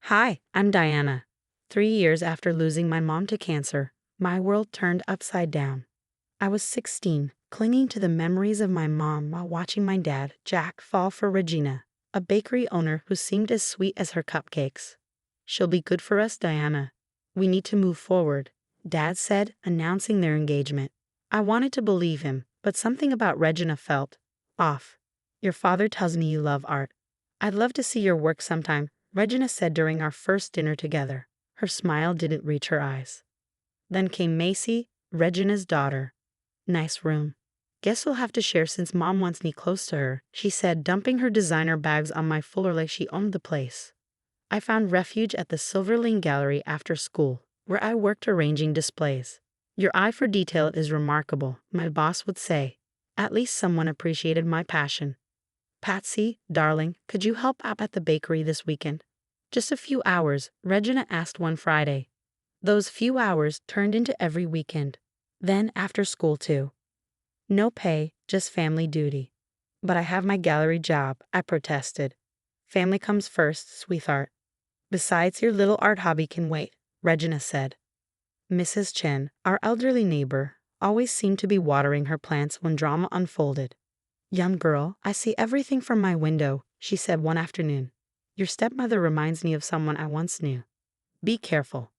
Hi, I'm Diana. 3 years after losing my mom to cancer, my world turned upside down. I was 16, clinging to the memories of my mom while watching my dad, Jack, fall for Regina, a bakery owner who seemed as sweet as her cupcakes. She'll be good for us, Diana. We need to move forward, Dad said, announcing their engagement. I wanted to believe him, but something about Regina felt off. Your father tells me you love art. I'd love to see your work sometime, Regina said during our first dinner together. Her smile didn't reach her eyes. Then came Macy, Regina's daughter. Nice room. Guess we'll have to share since Mom wants me close to her, she said, dumping her designer bags on my floor like she owned the place. I found refuge at the Silver Lane Gallery after school, where I worked arranging displays. Your eye for detail is remarkable, my boss would say. At least someone appreciated my passion. Patsy, darling, could you help out at the bakery this weekend? Just a few hours, Regina asked one Friday. Those few hours turned into every weekend. Then after school too. No pay, just family duty. But I have my gallery job, I protested. Family comes first, sweetheart. Besides, your little art hobby can wait, Regina said. Mrs. Chen, our elderly neighbor, always seemed to be watering her plants when drama unfolded. Young girl, I see everything from my window, she said one afternoon. Your stepmother reminds me of someone I once knew. Be careful.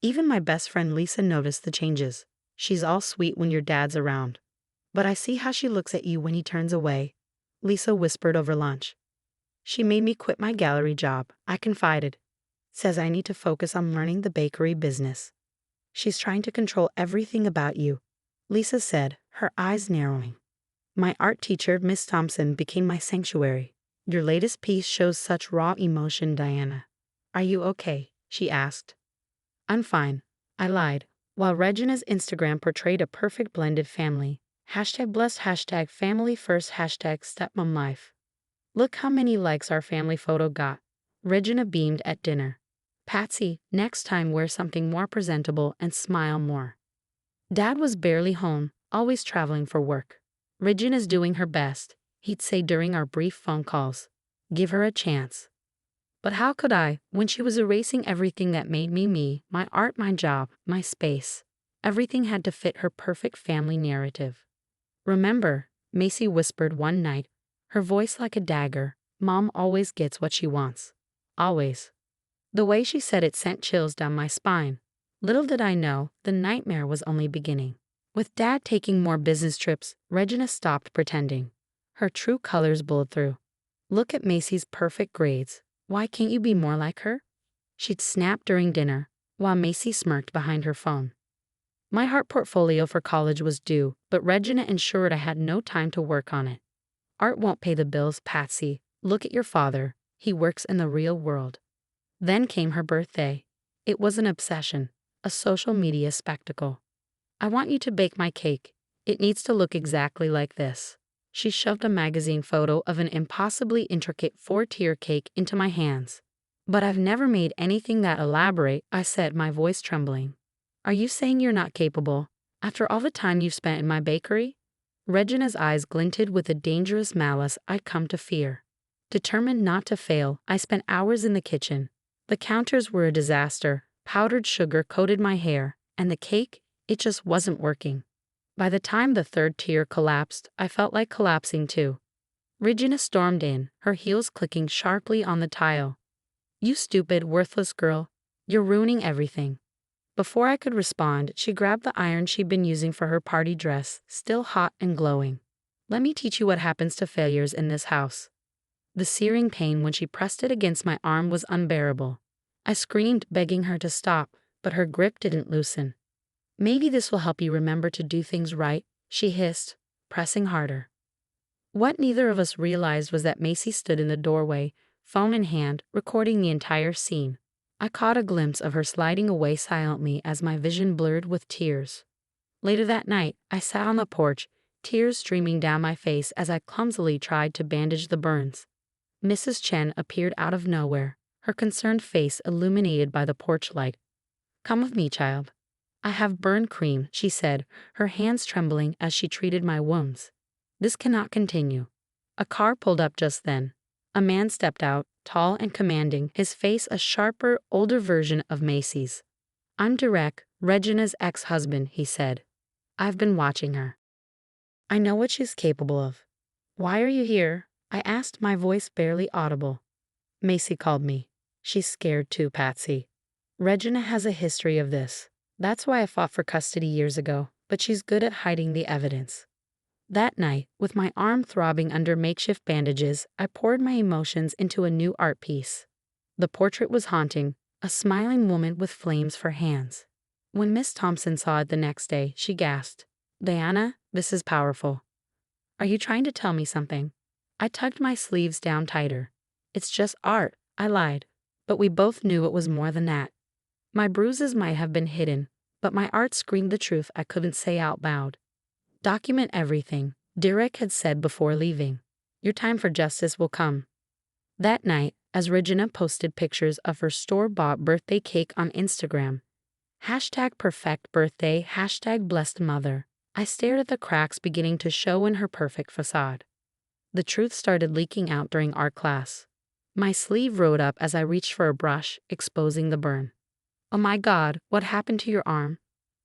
Even my best friend Lisa noticed the changes. She's all sweet when your dad's around. But I see how she looks at you when he turns away, Lisa whispered over lunch. She made me quit my gallery job, I confided. Says I need to focus on learning the bakery business. She's trying to control everything about you, Lisa said, her eyes narrowing. My art teacher, Miss Thompson, became my sanctuary. Your latest piece shows such raw emotion, Diana. Are you okay? She asked. I'm fine, I lied, while Regina's Instagram portrayed a perfect blended family. #blessed, #family first, #stepmom life. Look how many likes our family photo got. Regina beamed at dinner. Patsy, next time wear something more presentable and smile more. Dad was barely home, always traveling for work. Regina's doing her best, he'd say during our brief phone calls. Give her a chance. But how could I, when she was erasing everything that made me me, my art, my job, my space? Everything had to fit her perfect family narrative. Remember, Macy whispered one night, her voice like a dagger, Mom always gets what she wants. Always. The way she said it sent chills down my spine. Little did I know, the nightmare was only beginning. With Dad taking more business trips, Regina stopped pretending. Her true colors blowed through. Look at Macy's perfect grades. Why can't you be more like her? She'd snap during dinner, while Macy smirked behind her phone. My art portfolio for college was due, but Regina ensured I had no time to work on it. Art won't pay the bills, Patsy. Look at your father. He works in the real world. Then came her birthday. It was an obsession, a social media spectacle. I want you to bake my cake. It needs to look exactly like this. She shoved a magazine photo of an impossibly intricate 4-tier cake into my hands. But I've never made anything that elaborate, I said, my voice trembling. Are you saying you're not capable, after all the time you've spent in my bakery? Regina's eyes glinted with a dangerous malice I'd come to fear. Determined not to fail, I spent hours in the kitchen. The counters were a disaster, powdered sugar coated my hair, and the cake, it just wasn't working. By the time the 3rd tier collapsed, I felt like collapsing too. Regina stormed in, her heels clicking sharply on the tile. You stupid, worthless girl. You're ruining everything. Before I could respond, she grabbed the iron she'd been using for her party dress, still hot and glowing. Let me teach you what happens to failures in this house. The searing pain when she pressed it against my arm was unbearable. I screamed, begging her to stop, but her grip didn't loosen. Maybe this will help you remember to do things right, she hissed, pressing harder. What neither of us realized was that Macy stood in the doorway, phone in hand, recording the entire scene. I caught a glimpse of her sliding away silently as my vision blurred with tears. Later that night, I sat on the porch, tears streaming down my face as I clumsily tried to bandage the burns. Mrs. Chen appeared out of nowhere, her concerned face illuminated by the porch light. Come with me, child. I have burn cream, she said, her hands trembling as she treated my wounds. This cannot continue. A car pulled up just then. A man stepped out, tall and commanding, his face a sharper, older version of Macy's. "I'm Derek, Regina's ex-husband," he said. "I've been watching her. I know what she's capable of." "Why are you here?" I asked, my voice barely audible. "Macy called me. She's scared too, Patsy. Regina has a history of this. That's why I fought for custody years ago, but she's good at hiding the evidence." That night, with my arm throbbing under makeshift bandages, I poured my emotions into a new art piece. The portrait was haunting, a smiling woman with flames for hands. When Miss Thompson saw it the next day, she gasped, "Diana, this is powerful. Are you trying to tell me something?" I tugged my sleeves down tighter. "It's just art," I lied. But we both knew it was more than that. My bruises might have been hidden, but my art screamed the truth I couldn't say out loud. "Document everything," Derek had said before leaving. "Your time for justice will come." That night, as Regina posted pictures of her store-bought birthday cake on Instagram, #perfect birthday, #blessed mother, I stared at the cracks beginning to show in her perfect facade. The truth started leaking out during art class. My sleeve rode up as I reached for a brush, exposing the burn. "Oh my God, what happened to your arm?"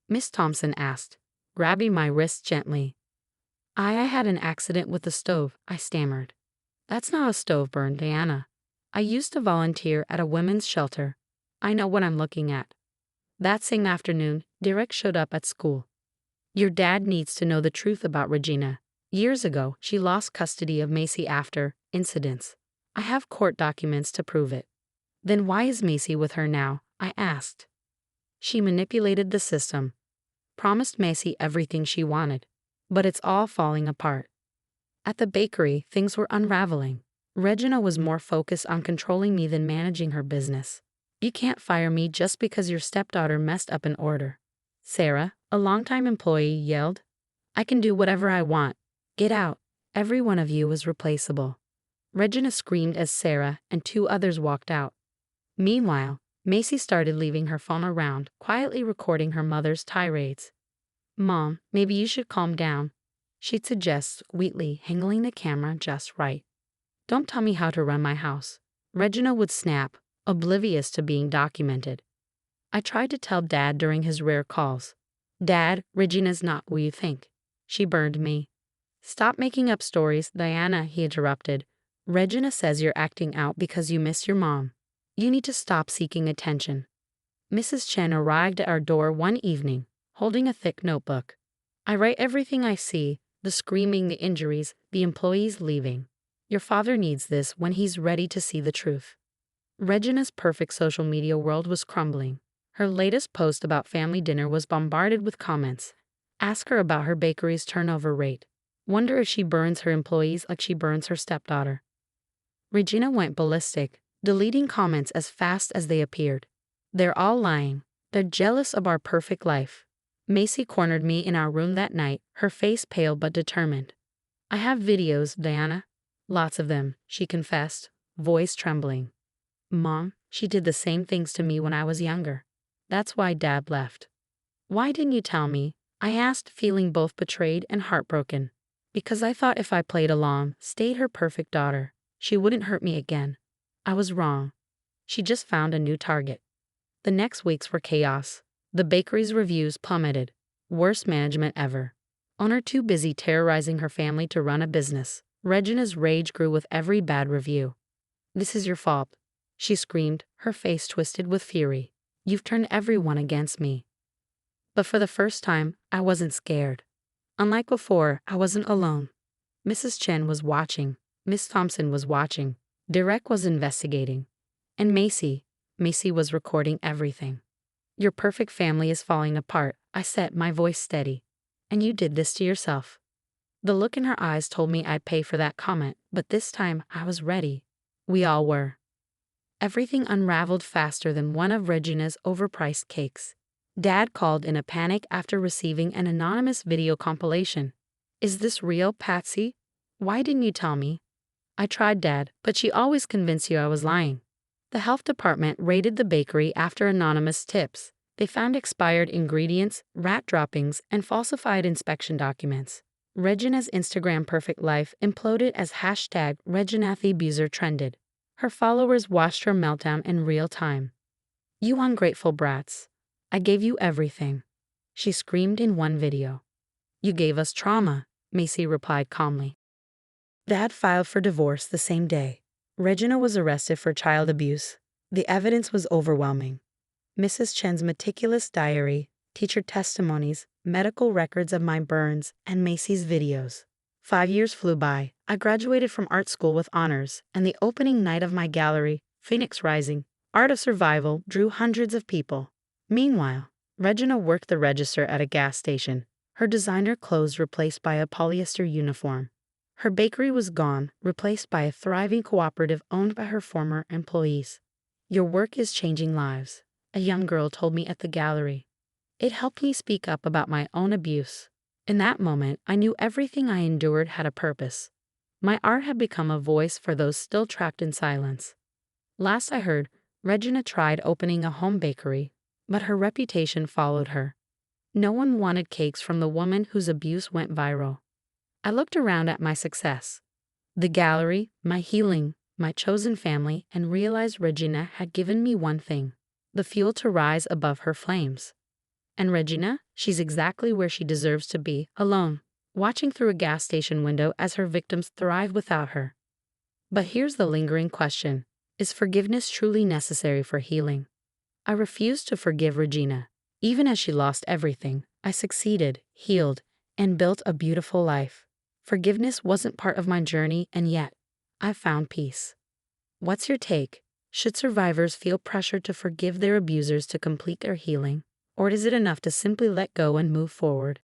Miss Thompson asked, grabbing my wrist gently. I had an accident with the stove," I stammered. "That's not a stove burn, Diana. I used to volunteer at a women's shelter. I know what I'm looking at." That same afternoon, Derek showed up at school. "Your dad needs to know the truth about Regina. Years ago, she lost custody of Macy after incidents. I have court documents to prove it." "Then why is Macy with her now?" I asked. "She manipulated the system. Promised Macy everything she wanted. But it's all falling apart." At the bakery, things were unraveling. Regina was more focused on controlling me than managing her business. "You can't fire me just because your stepdaughter messed up an order," Sarah, a longtime employee, yelled. "I can do whatever I want. Get out. Every one of you is replaceable." Regina screamed as Sarah and 2 others walked out. Meanwhile, Macy started leaving her phone around, quietly recording her mother's tirades. "Mom, maybe you should calm down," she'd suggest sweetly, handling the camera just right. "Don't tell me how to run my house." Regina would snap, oblivious to being documented. I tried to tell Dad during his rare calls. "Dad, Regina's not who you think." She burned me. "Stop making up stories, Diana," he interrupted. "Regina says you're acting out because you miss your mom. You need to stop seeking attention." Mrs. Chen arrived at our door one evening, holding a thick notebook. "I write everything I see, the screaming, the injuries, the employees leaving. Your father needs this when he's ready to see the truth." Regina's perfect social media world was crumbling. Her latest post about family dinner was bombarded with comments. Ask her about her bakery's turnover rate. Wonder if she burns her employees like she burns her stepdaughter. Regina went ballistic, deleting comments as fast as they appeared. "They're all lying. They're jealous of our perfect life." Macy cornered me in our room that night, her face pale but determined. "I have videos, Diana. Lots of them," she confessed, voice trembling. "Mom, she did the same things to me when I was younger. That's why Dad left." "Why didn't you tell me?" I asked, feeling both betrayed and heartbroken. "Because I thought if I played along, stayed her perfect daughter, she wouldn't hurt me again. I was wrong. She just found a new target." The next weeks were chaos. The bakery's reviews plummeted. Worst management ever. Owner too busy terrorizing her family to run a business. Regina's rage grew with every bad review. "This is your fault," she screamed, her face twisted with fury. "You've turned everyone against me." But for the first time, I wasn't scared. Unlike before, I wasn't alone. Mrs. Chen was watching. Miss Thompson was watching. Derek was investigating. And Macy was recording everything. "Your perfect family is falling apart," I said, my voice steady. "And you did this to yourself." The look in her eyes told me I'd pay for that comment, but this time I was ready. We all were. Everything unraveled faster than one of Regina's overpriced cakes. Dad called in a panic after receiving an anonymous video compilation. "Is this real, Patsy? Why didn't you tell me?" "I tried, Dad, but she always convinced you I was lying." The health department raided the bakery after anonymous tips. They found expired ingredients, rat droppings, and falsified inspection documents. Regina's Instagram perfect life imploded as #ReginaTheAbuser trended. Her followers watched her meltdown in real time. "You ungrateful brats. I gave you everything," she screamed in one video. "You gave us trauma," Macy replied calmly. Dad filed for divorce the same day. Regina was arrested for child abuse. The evidence was overwhelming. Mrs. Chen's meticulous diary, teacher testimonies, medical records of my burns, and Macy's videos. 5 years flew by. I graduated from art school with honors, and the opening night of my gallery, Phoenix Rising, Art of Survival, drew hundreds of people. Meanwhile, Regina worked the register at a gas station, her designer clothes replaced by a polyester uniform. Her bakery was gone, replaced by a thriving cooperative owned by her former employees. "Your work is changing lives," a young girl told me at the gallery. It helped me speak up about my own abuse. In that moment, I knew everything I endured had a purpose. My art had become a voice for those still trapped in silence. Last I heard, Regina tried opening a home bakery, but her reputation followed her. No one wanted cakes from the woman whose abuse went viral. I looked around at my success, the gallery, my healing, my chosen family, and realized Regina had given me one thing: the fuel to rise above her flames. And Regina, she's exactly where she deserves to be, alone, watching through a gas station window as her victims thrive without her. But here's the lingering question: is forgiveness truly necessary for healing? I refused to forgive Regina. Even as she lost everything, I succeeded, healed, and built a beautiful life. Forgiveness wasn't part of my journey, and yet, I found peace. What's your take? Should survivors feel pressured to forgive their abusers to complete their healing? Or is it enough to simply let go and move forward?